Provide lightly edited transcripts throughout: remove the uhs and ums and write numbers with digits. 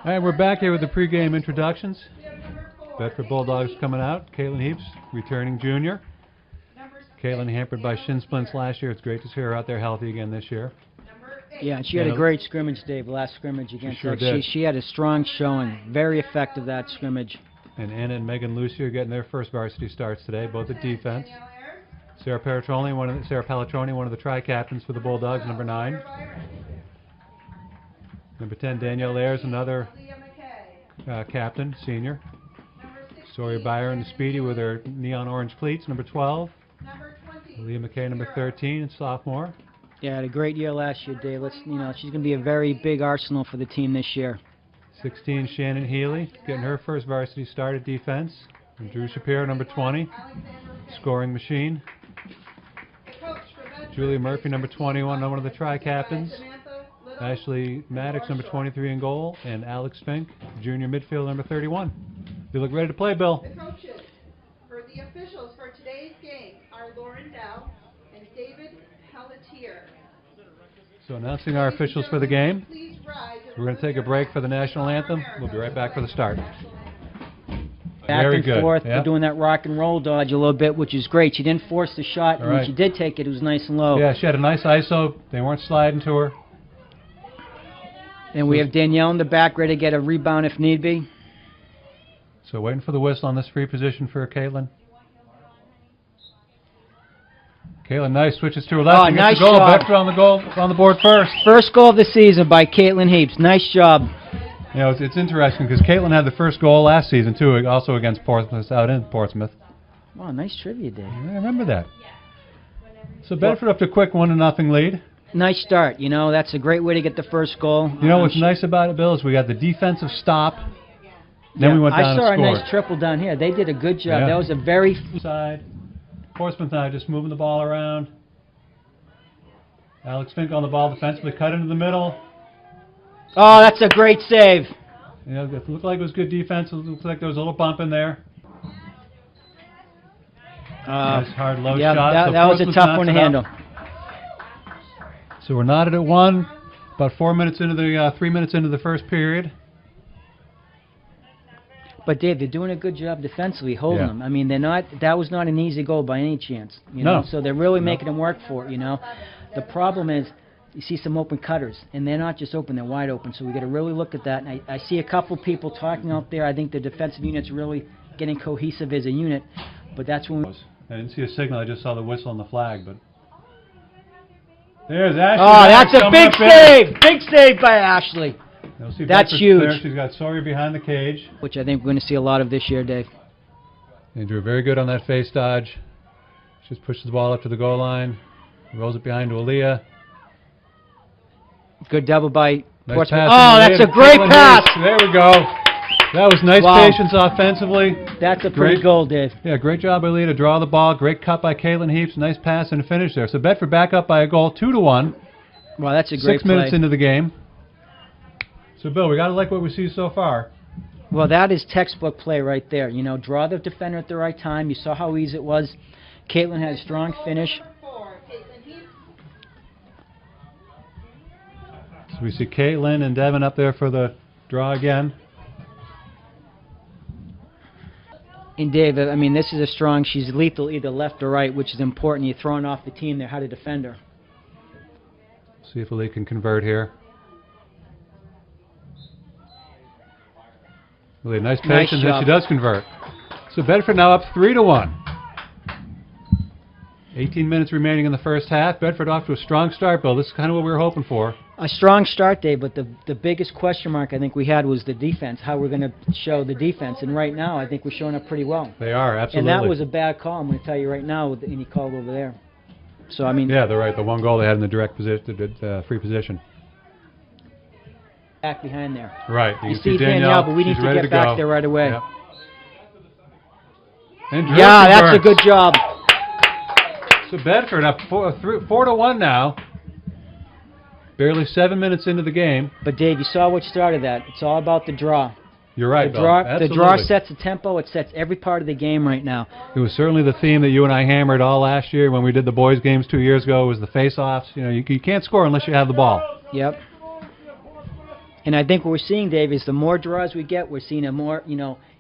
All right, we're back here with the pregame introductions. Bedford Bulldogs coming out. Caitlin Heaps, returning junior. Caitlin hampered by shin splints last year. It's great to see her out there healthy again this year. Yeah, and she had a great scrimmage, Dave, last scrimmage against us. She had a strong showing. Very effective, that scrimmage. And Anna and Megan Lucy are getting their first varsity starts today, both at defense. Sarah Palatroni, one of the tri-captains for the Bulldogs, number 9. Number 10, Danielle Ayers, another captain, senior. Sawyer Byron, the speedy with her neon orange cleats, number 12. Leah McKay, number 13, sophomore. Yeah, had a great year last year, Dave. She's going to be a very big arsenal for the team this year. 16, Shannon Healy, getting her first varsity start at defense. And Drew Shapiro, number 20, scoring machine. Julia Murphy, number 21, one of the tri-captains. Ashley Maddox, number 23 in goal. And Alex Fink, junior midfield, number 31. You look ready to play, Bill. The coaches for the officials for today's game are Lauren Dow and David Pelletier. So announcing our officials for the game. We're going to take a break for the national anthem. We'll be right back for the start. Back and forth, We're doing that rock and roll dodge a little bit, which is great. She didn't force the shot, and when she did take it, it was nice and low. Yeah, she had a nice ISO. They weren't sliding to her. And we have Danielle in the back, ready to get a rebound if need be. So waiting for the whistle on this free position for Caitlin. Caitlin, nice, switches to her left. Oh, nice goal. job. Bedford on the board first. First goal of the season by Caitlin Heaps. Nice job. You know, it's interesting because Caitlin had the first goal last season, too, also against Portsmouth, out in Portsmouth. Oh, nice trivia, Dave. Yeah, I remember that. So Bedford up to a quick 1-0 lead. Nice start. You know, that's a great way to get the first goal. You know what's nice about it, Bill, is we got the defensive stop. Then we went down and scored. I saw a nice triple down here. They did a good job. Yeah. That was a very... Side. Portsmouth now just moving the ball around. Alex Fink on the ball defensively, cut into the middle. Oh, that's a great save. You know, it looked like it was good defense. It looked like there was a little bump in there. Nice hard low shot. That was a tough one to handle. So we're knotted at 1. About 4 minutes into the 3 minutes into the first period. But Dave, they're doing a good job defensively, holding them. I mean, they're not. That was not an easy goal by any chance. You know? So they're really making them work for it. You know, the problem is you see some open cutters, and they're not just open; they're wide open. So we got to really look at that. And I see a couple people talking out there. I think the defensive unit's really getting cohesive as a unit. But that's when I didn't see a signal. I just saw the whistle and the flag. But there's Ashley. Oh, that's a big save! Big save by Ashley. That's huge. Clear. She's got Sawyer behind the cage. Which I think we're going to see a lot of this year, Dave. Andrew very good on that face dodge. Just pushes the ball up to the goal line. Rolls it behind to Aaliyah. Good double by Portsmouth. Oh, that's a great pass. There we go. That was nice patience offensively. That's a pretty goal, Dave. Yeah, great job by Aaliyah to draw the ball. Great cut by Caitlin Heaps. Nice pass and a finish there. So Bedford back up by a goal, 2-1. Wow, that's a great 6 minutes into the game. So, Bill, we got to like what we see so far. Well, that is textbook play right there. You know, draw the defender at the right time. You saw how easy it was. Caitlin had a strong finish. So we see Caitlin and Devin up there for the draw again. And Dave, I mean, this is a strong, she's lethal either left or right, which is important. You're throwing off the team there, how to defend her. See if Lee can convert here. Really nice patience, and she does convert. So Bedford now up 3-1. 18 minutes remaining in the first half. Bedford off to a strong start, Bill. This is kind of what we were hoping for. A strong start, Dave, but the biggest question mark I think we had was the defense, how we're going to show the defense. And right now, I think we're showing up pretty well. They are, absolutely. And that was a bad call, I'm going to tell you right now, with any call over there. So, I mean... Yeah, they're right. The one goal they had in the direct position, free position. Back behind there. Right. You see Danielle, but we need to get back there right away. Yep. Yeah, that's a good job. So Bedford up 4-1 now. Barely 7 minutes into the game. But Dave, you saw what started that. It's all about the draw. You're right, the draw sets the tempo. It sets every part of the game right now. It was certainly the theme that you and I hammered all last year when we did the boys' games 2 years ago. Was the face-offs. You know, you can't score unless you have the ball. Yep. And I think what we're seeing, Dave, is the more draws we get, we're seeing a more,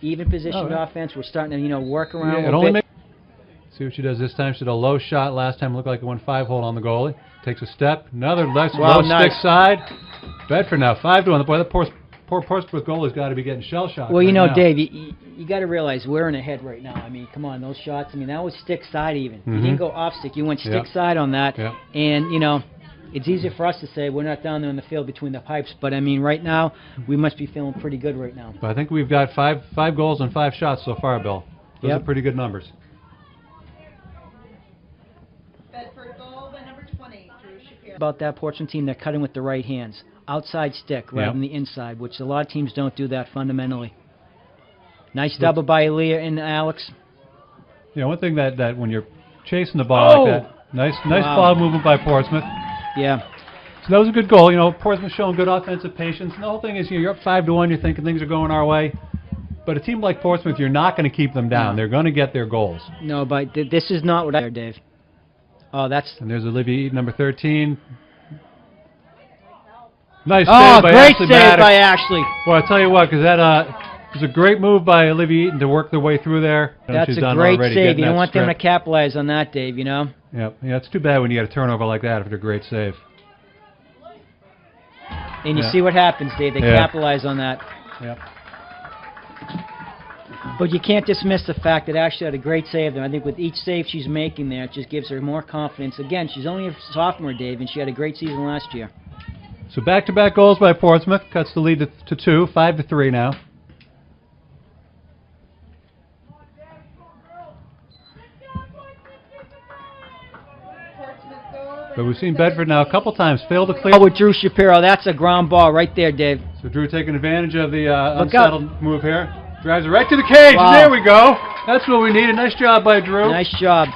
even positioned offense. We're starting to, work around a little bit. See what she does this time. She did a low shot last time. Looked like it went 5-hole on the goalie. Takes a step. Another nice low stick side. Bedford now 5-1. Boy, that poor Portsmouth goalie's got to be getting shell-shocked. Well, now. Dave, you got to realize we're in ahead right now. I mean, come on, those shots. I mean, that was stick side even. You didn't go off stick. You went stick side on that. And, it's easier for us to say we're not down there in the field between the pipes. But, I mean, right now, we must be feeling pretty good right now. But I think we've got five goals and 5 shots so far, Bill. Those are pretty good numbers. Bedford goal by number 20, Drew Shapiro. About that Portsmouth team, they're cutting with the right hands. Outside stick rather than the inside, which a lot of teams don't do that fundamentally. Nice double by Leah and Alex. One thing that when you're chasing the ball like that, nice ball movement by Portsmouth. Yeah. So that was a good goal. Portsmouth showing good offensive patience. And the whole thing is, you're up 5-1. You're thinking things are going our way. But a team like Portsmouth, you're not going to keep them down. They're going to get their goals. No, but this is not what I heard, Dave. Oh, that's... And there's Olivia Eaton, number 13. Nice save by great Ashley save Maddox. by Ashley. Well, I'll tell you what, because that was a great move by Olivia Eaton to work their way through there. That's a great save. You don't want them to capitalize on that, Dave, Yeah, it's too bad when you get a turnover like that after a great save. And you see what happens, Dave. They capitalize on that. Yep. But you can't dismiss the fact that Ashley had a great save there. I think with each save she's making there, it just gives her more confidence. Again, she's only a sophomore, Dave, and she had a great season last year. So back-to-back goals by Portsmouth. Cuts the lead to 2, 5-3 now. But we've seen Bedford now a couple times fail to clear. Oh, with Drew Shapiro. That's a ground ball right there, Dave. So Drew taking advantage of the unsettled move here. Drives it right to the cage. Wow. And there we go. That's what we needed. Nice job by Drew. Nice job.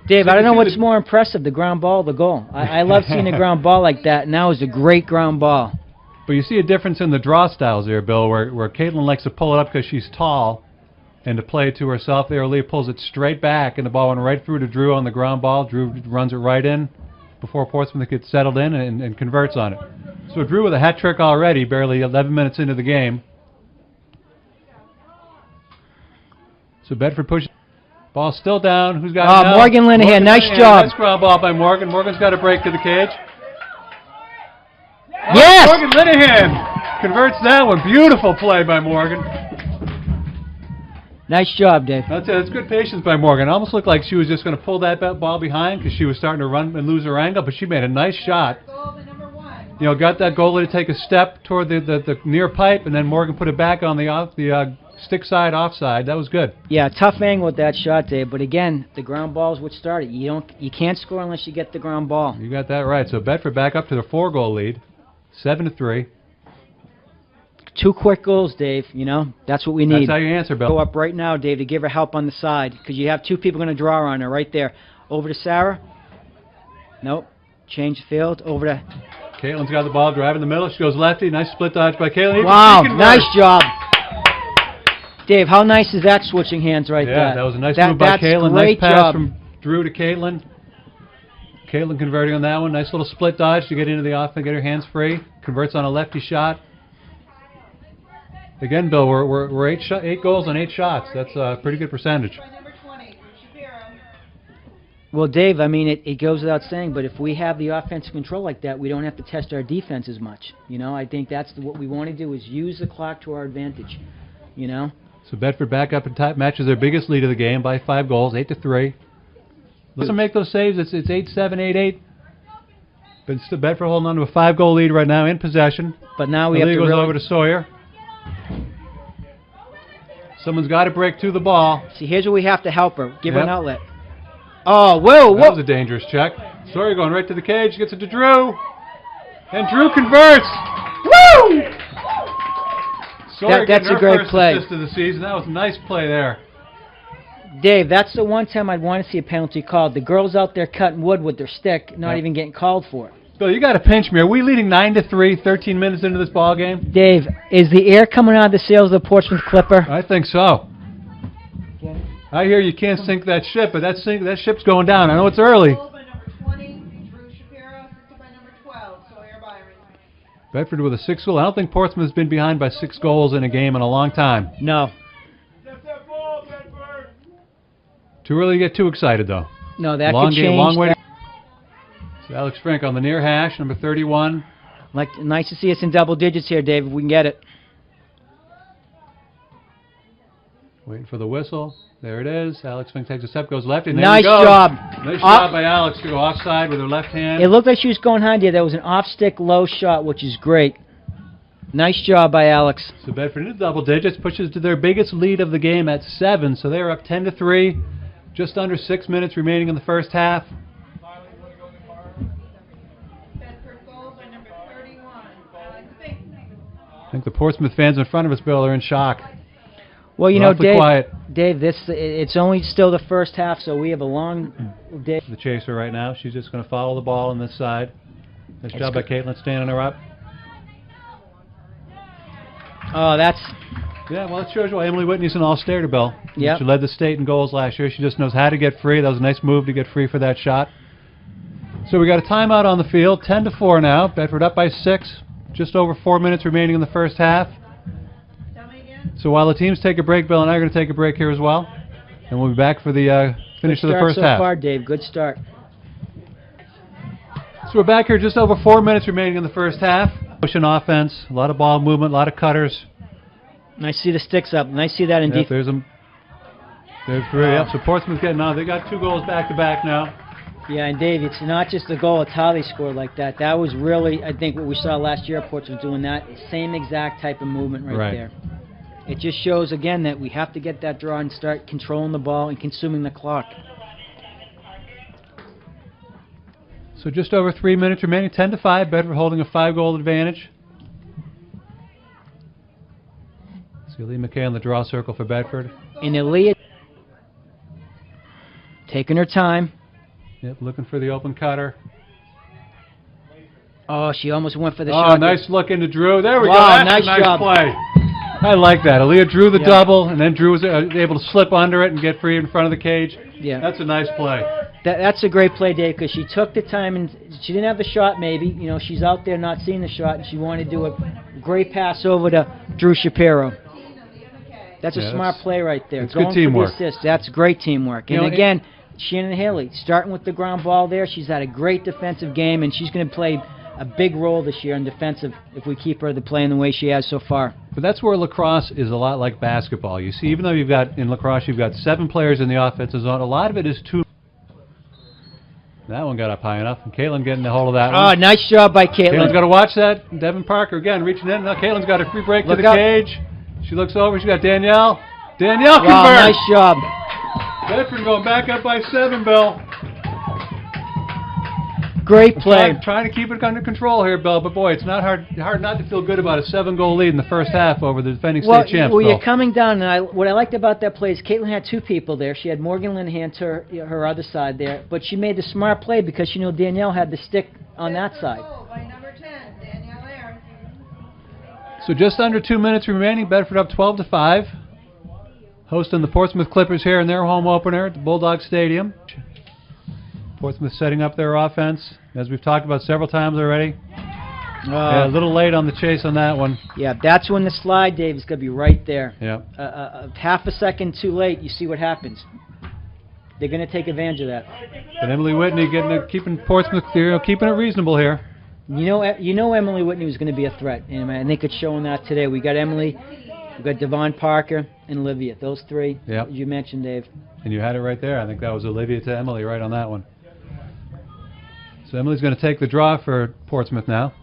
Dave, I don't know what's more impressive, the ground ball or the goal. I love seeing a ground ball like that, and that was a great ground ball. But you see a difference in the draw styles there, Bill, where Caitlin likes to pull it up because she's tall and to play it to herself there. Leah pulls it straight back, and the ball went right through to Drew on the ground ball. Drew runs it right in before Portsmouth gets settled in and converts on it. So Drew with a hat trick already, barely 11 minutes into the game. So Bedford pushes. Ball still down. Who's got it now? Morgan Linehan. Nice job. Nice ground ball by Morgan. Morgan's got a break to the cage. Yes! Morgan Linehan converts that one. Beautiful play by Morgan. Nice job, Dave. That's it. It's good patience by Morgan. It almost looked like she was just going to pull that ball behind because she was starting to run and lose her angle, but she made a nice shot. Got that goalie to take a step toward the near pipe, and then Morgan put it back on the stick side offside. That was good. Yeah, tough angle with that shot, Dave. But again, the ground ball is what started. You can't score unless you get the ground ball. You got that right. So Bedford back up to the 4-goal lead, 7-3. 2 quick goals, Dave. That's what we need. That's how you answer, Bill. Go up right now, Dave, to give her help on the side because you have 2 people going to draw on her right there. Over to Sarah. Nope. Change the field. Over to. Caitlin's got the ball, driving the middle. She goes lefty. Nice split dodge by Caitlin. Wow, nice job. Dave, how nice is that switching hands right there? Yeah, that was a nice move by Caitlin. Nice pass from Drew to Caitlin. Caitlin converting on that one. Nice little split dodge to get into the offense, get her hands free. Converts on a lefty shot. Again, Bill, we're 8 goals on 8 shots. That's a pretty good percentage. Well, Dave, I mean, it goes without saying, but if we have the offensive control like that, we don't have to test our defense as much. I think that's what we want to do is use the clock to our advantage. So Bedford back up and matches their biggest lead of the game by 5 goals, 8-3. Let's make those saves. It's 8-7, 8-8. But still Bedford holding on to a 5-goal lead right now in possession. But now we have to goes over to Sawyer. Someone's got to break to the ball. See, here's where we have to help her. Give her an outlet. Oh, whoa, whoa. That was a dangerous check. Sawyer going right to the cage. Gets it to Drew. And Drew converts. Woo! Sawyer that's a great play. Assist of the season. That was a nice play there. Dave, that's the one time I'd want to see a penalty called. The girls out there cutting wood with their stick, not even getting called for it. Bill, you got to pinch me. Are we leading 9-3, 13 minutes into this ball game? Dave, is the air coming out of the sails of the Portsmouth Clipper? I think so. I hear you can't sink that ship, but that ship's going down. I know it's early. Goal by number 20, Drew Shapiro, assisted by number 12, Sawyer Byron. Bedford with a 6-goal. I don't think Portsmouth's been behind by 6 goals in a game in a long time. No. Too early to get too excited, though. No, that long could game, change. long way. So Alex Frink on the near hash, number 31. Nice to see us in double digits here, David. We can get it. Waiting for the whistle. There it is. Alex Frink takes a step, goes left, and there Nice we go. job. Nice job by Alex to go offside with her left hand. It looked like she was going high there. That was an off-stick low shot, which is great. Nice job by Alex. So Bedford into double digits, pushes to their biggest lead of the game at 7. So they're up 10-3. Just under 6 minutes remaining in the first half. Bedford goal by number 31, Alex Fink. I think the Portsmouth fans in front of us, Bill, are in shock. Well, you know, Awfully Dave, quiet. it's only still the first half, so we have a long day. The chaser right now. She's just going to follow the ball on this side. Nice job by Caitlin standing her up. Oh, that's... Yeah, well, it shows you why Emily Whitney's an all-stater, Bill. Yep. She led the state in goals last year. She just knows how to get free. That was a nice move to get free for that shot. So we got a timeout on the field. 10-4 now. Bedford up by 6. Just over 4 minutes remaining in the first half. So while the teams take a break, Bill and I are going to take a break here as well. And we'll be back for the finish of the first half. So far, Dave. Good start. So we're back here just over 4 minutes remaining in the first half. Pushing offense, a lot of ball movement, a lot of cutters. Nice to see the sticks up. Nice to see that in defense. There's them. There's 3. Yep. So Portsmouth getting on. They got 2 goals back-to-back now. Yeah, and Dave, it's not just the goal, it's how they scored like that. That was really, I think, what we saw last year. Portsmouth doing that same exact type of movement right there. It just shows, again, that we have to get that draw and start controlling the ball and consuming the clock. So just over 3 minutes remaining, 10-5. Bedford holding a 5-goal advantage. See Lee Mackay on the draw circle for Bedford. And Aaliyah taking her time. Yep, looking for the open cutter. Oh, she almost went for the shot. Oh, nice look into Drew. There we go. Wow, That's nice a nice job. play. I like that. Aaliyah drew the double, and then Drew was able to slip under it and get free in front of the cage. Yeah. That's a nice play. That's a great play, Dave, because she took the time, and she didn't have the shot maybe. You know, she's out there not seeing the shot, and she wanted to do a great pass over to Drew Shapiro. That's a smart play right there. It's good teamwork. For the assist. That's great teamwork. And again, Shannon Haley, starting with the ground ball there, she's had a great defensive game, and she's going to play a big role this year in defensive if we keep her playing the way she has so far. But that's where lacrosse is a lot like basketball. You see, even though you've got, in lacrosse, you've got 7 players in the offensive zone, a lot of it is 2. That one got up high enough, and Caitlin getting a hold of that one. Oh, nice job by Caitlin. Caitlin's got to watch that. Devin Parker again reaching in. Now Caitlin's got a free break to the cage. She looks over. She's got Danielle. Danielle converts. Wow, nice job. Bedford going back up by 7, Bill. Great play. Trying to keep it under control here, Bill, but boy, it's not hard not to feel good about a 7-goal lead in the first half over the defending state champs. Well, Bill. you're coming down, and what I liked about that play is Caitlin had 2 people there. She had Morgan Linehan to her other side there, but she made the smart play because she knew Danielle had the stick on that side. By number 10, Danielle Ayers. So just under 2 minutes remaining, Bedford up 12-5. Hosting the Portsmouth Clippers here in their home opener at the Bulldog Stadium. Portsmouth setting up their offense, as we've talked about several times already. Yeah, a little late on the chase on that one. Yeah, that's when the slide, Dave, is going to be right there. Yeah. Half a second too late, you see what happens. They're going to take advantage of that. But Emily Whitney keeping Portsmouth, keeping it reasonable here. You know Emily Whitney was going to be a threat, and I think it's showing that today. We got Emily, we got Devon Parker, and Olivia. Those 3 you mentioned, Dave. And you had it right there. I think that was Olivia to Emily right on that one. So Emily's going to take the draw for Portsmouth now.